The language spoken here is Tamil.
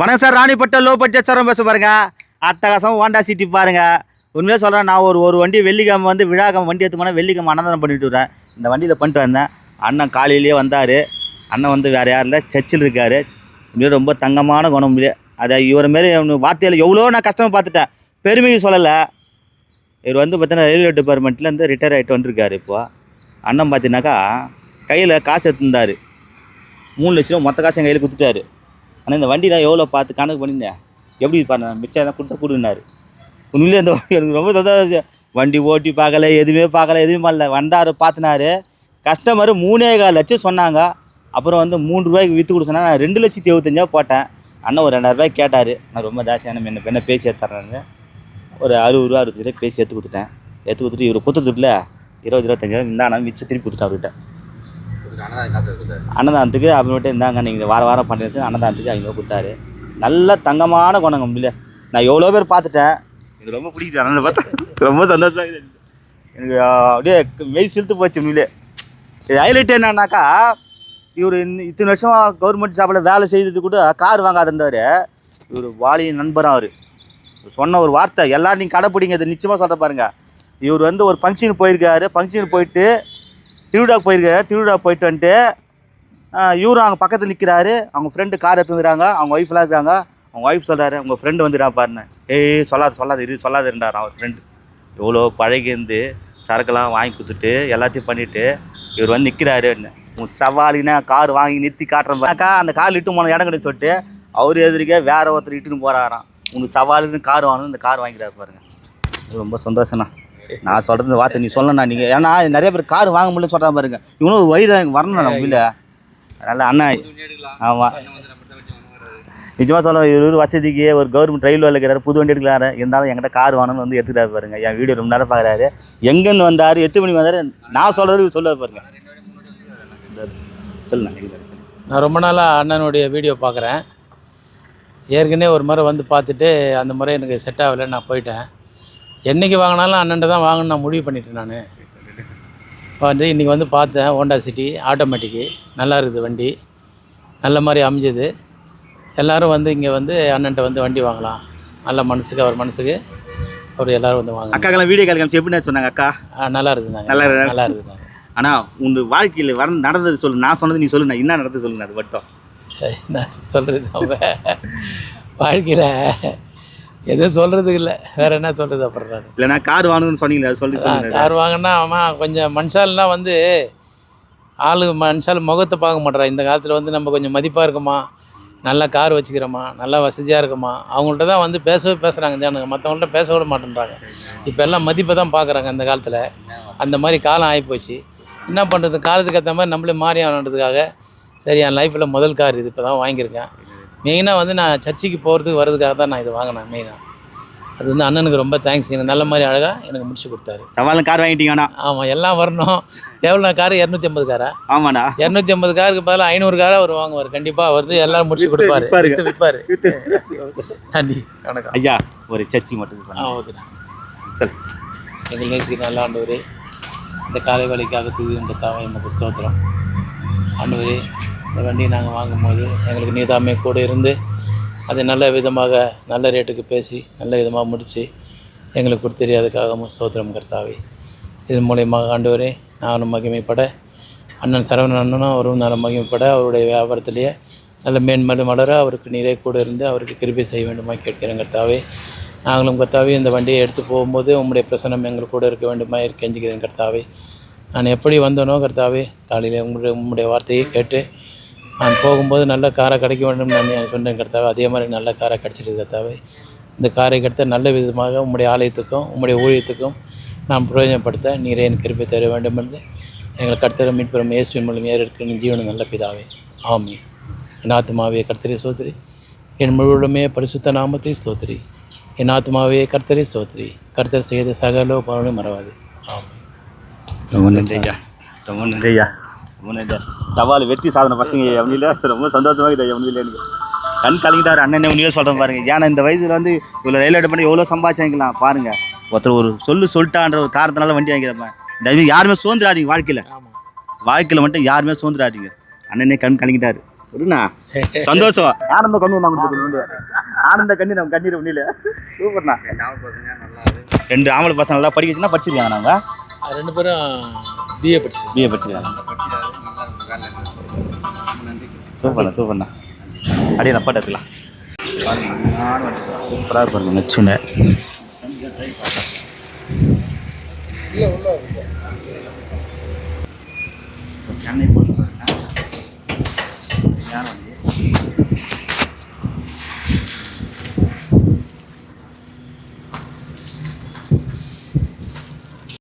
வணக்கம் சார், ராணிப்பட்ட லோ பட்ஜெட் சாரம் பேச பாருங்க. அட்டகாசம் ஹோண்டா சிட்டி பாருங்க. உண்மையாக சொல்கிறேன், நான் ஒரு வண்டி வெள்ளிக்கிழமை வந்து விழாக்கிழமை வண்டி எடுத்து போனால் வெள்ளிக்கிழமை அன்னதானம் பண்ணிட்டு வரேன். இந்த வண்டியில் பண்ணிட்டு வந்தேன். அண்ணன் காலையிலேயே வந்தார். அண்ணன் வந்து வேறு யாரும் இல்லை, சர்ச்சில் இருக்கார். உண்மையாக ரொம்ப தங்கமான குணம். அதை இவரை மாரி வார்த்தையில் எவ்வளோ நான் கஷ்டமாக பார்த்துட்டேன், பெருமைக்கு சொல்லலை. இவர் வந்து பார்த்தீங்கன்னா ரயில்வே டிபார்ட்மெண்ட்லேருந்து ரிட்டையர் ஆகிட்டு வந்துருக்காரு. இப்போது அண்ணன் பார்த்தீங்கன்னாக்கா கையில் காசு எடுத்துருந்தார். 3 லட்ச ரூபா மொத்த காசு என் கையில் கொடுத்துட்டாரு. ஆனால் இந்த வண்டியில் எவ்வளோ பார்த்து கணக்கு பண்ணியிருந்தேன், எப்படி பாருங்க மிச்சம் தான் கொடுத்தா கொடுனாரு. உண்மையிலே அந்த எனக்கு ரொம்ப சந்தோஷம். வண்டி ஓட்டி பார்க்கல, எதுவுமே பண்ணல. வந்தார், பார்த்தினாரு. கஸ்டமர் 3.25 லட்சம் சொன்னாங்க. அப்புறம் வந்து 3 ரூபாய்க்கு விற்று கொடுத்தேன்னா நான் 2,75,000 போட்டேன். அண்ணன் ஒரு 2,000 ரூபாய்க்கு கேட்டார். நான் ரொம்ப தாசியான என்ன பேசி எடுத்துறேன்னு ஒரு 60 ரூபா 60 ரூபாய் பேசி எடுத்து கொடுத்துட்டு இவர் கொடுத்துட்டுல 20-25 இருந்தா மிச்சம் திருப்பி கொடுத்துட்டேன் அவர்கிட்ட. அன்னதானத்துக்கு அப்புறமேட்டு இருந்தாங்க, நீங்கள் வாரம் பண்ணுறது அன்னதானத்துக்கு 500 கொடுத்தாரு. நல்ல தங்கமான குணங்க. இல்லை நான் எவ்வளோ பேர் பார்த்துட்டேன், எனக்கு ரொம்ப பிடிக்குது. அண்ணனை பார்த்தா ரொம்ப சந்தோஷமாக இருக்குது. எனக்கு அப்படியே மெய் சிலுத்து போச்சு. உண்மையிலே இது ஹைலைட் என்னன்னாக்கா, இவர் இத்தனை வருஷமாக கவர்மெண்ட் ஜாப்பில் வேலை செய்தது கூட கார் வாங்காத இருந்தார். இவர் வாலியின் நண்பராக அவர் சொன்ன ஒரு வார்த்தை எல்லோரும் நீங்கள் கடைப்பிடிங்க, இது நிச்சயமாக சொல்கிற பாருங்கள். இவர் வந்து ஒரு ஃபங்க்ஷனுக்கு போயிருக்காரு. ஃபங்க்ஷனுக்கு போயிட்டு திருவிழாவுக்கு போயிருக்காரு. திருவிழா போயிட்டு வந்துட்டு இவரும் அங்கே பக்கத்தில் நிற்கிறாரு. அவங்க ஃப்ரெண்டு கார் எடுத்துக்கிறாங்க. அவங்க ஒய்ஃப்லாம் இருக்கிறாங்க. அவங்க ஒய்ஃப் சொல்கிறாரு, உங்கள் ஃப்ரெண்டு வந்துடா பாருன்னு. சொல்லாதுன்றார் அவர் ஃப்ரெண்டு. எவ்வளோ பழகிருந்து சரக்கெல்லாம் வாங்கி கொடுத்துட்டு எல்லாத்தையும் பண்ணிவிட்டு இவர் வந்து நிற்கிறாரு. உன் சவாலினா கார் வாங்கி நிறுத்தி காட்டுறேன்க்கா, அந்த கார் இட்டு போன இடம் கிடையாது சொல்லிட்டு அவர் எதிரிக்க வேறு ஒருத்தர் இட்டுன்னு போகிறாராம். உங்களுக்கு சவாலுன்னு கார் வாங்கணும், இந்த கார் வாங்கிட்டாரு பாருங்க. ரொம்ப சந்தோஷம்ண்ணா. நான் சொல்கிறது இந்த வார்த்தை நீ சொல்லணா நீங்கள், ஏன்னா நிறைய பேர் கார் வாங்க முடியலன்னு சொல்கிறா பாருங்க. இவனும் ஒரு வயிறு வரணும் நம்ம இல்லை. அதனால் அண்ணா, ஆமாம் நிஜமாக சொல்ல, இவர் வசதிக்கு ஒரு கவர்மெண்ட் ரயில் வேலை இருக்கிறாரு, புது வண்டி எடுக்கிறாரு. இருந்தாலும் என்கிட்ட கார் வாங்கணும்னு வந்து எடுத்துக்கிட்டாரு பாருங்க. என் வீடியோ ரொம்ப நேரம் பார்க்குறாரு. எங்கேருந்து வந்தார், 8 மணிக்கு வந்தார், நான் சொல்கிறது சொல்லுவார் பாருங்க. சொல்லுண்ணா. நான் ரொம்ப நாளாக அண்ணனுடைய வீடியோ பார்க்குறேன். ஏற்கனவே ஒரு முறை வந்து பார்த்துட்டு அந்த முறை எனக்கு செட் ஆகலை, நான் போயிட்டேன். என்றைக்கு வாங்கினாலும் அண்ணன்ட்ட தான் வாங்கணும்னு நான் முடிவு பண்ணிட்டேன். நான் வந்து இன்றைக்கி வந்து பார்த்தேன். ஹோண்டா சிட்டி ஆட்டோமேட்டிக்கு நல்லா இருக்குது வண்டி, நல்ல மாதிரி அமைஞ்சது. எல்லோரும் வந்து இங்கே வந்து அண்ணன்ட்ட வந்து வண்டி வாங்கலாம், நல்ல மனசுக்கு அவர் மனசுக்கு அவர் எல்லோரும் வந்து வாங்க. அக்காக்கெல்லாம் வீடியோ கால் காமிச்சு எப்படி சொன்னாங்க? அக்கா நல்லா இருக்குதுங்க, நல்லா இருக்குதுங்க. ஆனால் உங்கள் வாழ்க்கையில் நடந்தது சொல்லு, நான் சொன்னது நீ சொல்லு, நான் என்ன நடந்தது சொல்லுங்க. அது மட்டும் நான் சொல்கிறது வாழ்க்கையில் எதுவும் சொல்கிறதுக்கு இல்லை, வேறு என்ன சொல்கிறது. அப்புறம் நான் இல்லைண்ணா கார் வாங்கணும்னு சொன்னீங்களே, அது சொல்லி கார் வாங்கினா ஆமாம் கொஞ்சம் மனுஷாலெலாம் வந்து மனுஷால் முகத்தை பார்க்க மாட்டேறா. இந்த காலத்தில் வந்து நம்ம கொஞ்சம் மதிப்பாக இருக்குமா, நல்லா கார் வச்சுக்கிறோமா, நல்லா வசதியாக இருக்குமா, அவங்கள்ட்ட தான் வந்து பேசுகிறாங்க ஜனங்க. மற்றவங்கள்ட்ட பேச விட மாட்டேன்றாங்க. இப்போ எல்லாம் மதிப்பை தான் பார்க்குறாங்க. அந்த காலத்தில் அந்த மாதிரி காலம் ஆகிப்போச்சு. என்ன பண்ணுறது, காலத்துக்கு ஏற்ற மாதிரி நம்மளே மாறி ஆனதுக்காக சரி என் லைஃப்பில் முதல் கார் இது இப்போ தான் வாங்கியிருக்கேன். மெயினாக வந்து நான் சர்ச்சுக்கு போகிறதுக்கு வர்றதுக்காக தான் நான் இது வாங்கினேன். மெயினாக அது வந்து அண்ணனுக்கு ரொம்ப தேங்க்ஸ். எனக்கு நல்ல மாதிரி அழகாக எனக்கு முடிச்சு கொடுத்தாரு. சவாலும் கார் வாங்கிட்டீங்கண்ணா? ஆமாம், எல்லாம் வரணும். எவ்வளோ காரு? 250 காரா? ஆமாண்ணா. 250 காருக்கு பதிலாக 500 காராக அவர் வாங்குவார். கண்டிப்பாக வந்து எல்லோரும் முடிச்சு கொடுப்பாரு, விற்பார். நன்றி, வணக்கம் ஐயா. ஒரு சர்ச்சி மட்டும். ஓகேண்ணா. சரி, எங்கள் நேசிக்கு நல்ல ஆண்டவரே, இந்த காலை வேலைக்காக துதின்ற தாவை எங்கள் ஸ்தோத்திரம். ஆண்டவரே, இந்த வண்டியை நாங்கள் வாங்கும்போது எங்களுக்கு நீதாமே கூட இருந்து அதை நல்ல விதமாக நல்ல ரேட்டுக்கு பேசி நல்ல விதமாக முடித்து எங்களுக்கு கொடுத்தறியாதுக்காக ஸ்தோத்திரம் கர்த்தாவே. இதன் மூலயமாக ஆண்டவரே நானும் மகிமைப்பட, அண்ணன் சரவணன் அண்ணனும் அவரும் நல்ல மகிமைப்பட, அவருடைய வியாபாரத்திலேயே நல்ல மேன்மேலும் வளர அவருக்கு நீரே கூட இருந்து அவருக்கு கிருபை செய்ய வேண்டுமா கேட்கிறேன் கர்த்தாவே. நாங்களும் கர்த்தாவே இந்த வண்டியை எடுத்து போகும்போது உம்முடைய பிரசனம் எங்கள் கூட இருக்க வேண்டுமா கெஞ்சுக்கிறேன் கர்த்தாவே. நான் எப்படி வந்தேனோ கர்த்தாவே, காலையில் உம்முடைய வார்த்தையை கேட்டு நான் போகும்போது நல்ல காரை கிடைக்க வேண்டும் நான் சொன்னேன் கர்த்தாவே. அதே மாதிரி நல்ல காரை கிடச்சிருக்கு கர்த்தாவே. இந்த காரை கிடைத்த நல்ல விதமாக உம்முடைய ஆலயத்துக்கும் உம்முடைய ஊழியத்துக்கும் நாம் பிரயோஜனப்படுத்த நீரே என் கிருபை தர வேண்டும் என்று எங்கள் கர்த்தரை மீட்பெறும் இயேசுவின் மூலம் ஏறிருக்கு ஜீவன நல்ல பிதாவே, ஆமென். என் ஆத்மாவே கர்த்தரை ஸ்தோத்திரி, என் முழுவதுமே பரிசுத்த நாமத்தை ஸ்தோத்திரி. என் ஆத்மாவே கர்த்தரை ஸ்தோத்திரி, கர்த்தர் செய்த சகல பலனும் மறவாது, ஆமென். ரொம்ப நன்றி ஐயா, ரொம்ப நன்றி ஐயா, ரொம்ப நன்றி. சவால் வெற்றி சாதனை பசங்க அவனில ரொம்ப சந்தோஷமாக இருக்குது ஐயா. அவனில எனக்கு கண் கலங்கிட்டார் அண்ணனே. உண்மையாக சொல்கிறேன் பாருங்கள். ஏன்னா இந்த வயசில் வந்து இவ்வளோ ரயில்வே பண்ணி எவ்வளோ சம்பாதிச்சாங்கலாம் பாருங்கள். ஒருத்தர் ஒரு சொல்லிட்டான்ற ஒரு காரணத்தினால வண்டி வாங்கிறப்ப தயவு யாருமே சோர்ந்துடாதீங்க. வாழ்க்கையில் மட்டும் யாருமே சோர்ந்துடாதீங்க. அண்ணனே கண் கலங்கிட்டார். விடுண்ணா சந்தோஷம் ஆனந்த கண்ணீர் நான் கொடுத்துருக்கேன் ஆனந்த கண்ணீர் நம்ம கண்ணீர் ஒன்றில் சூப்பர்ண்ணா 2 ஆம்பளை பசங்க நல்லா படிக்க வச்சுன்னா படிச்சிருக்காங்க நாங்கள் 2 பேரும் பிஏ படிச்சிருக்காங்க சூப்பர்ண்ணா அப்படியே நப்பாட்ட இருக்கலாம் சூப்பராக பாருங்க நச்சுன்னு சென்னை போட்டு சொல்லுங்க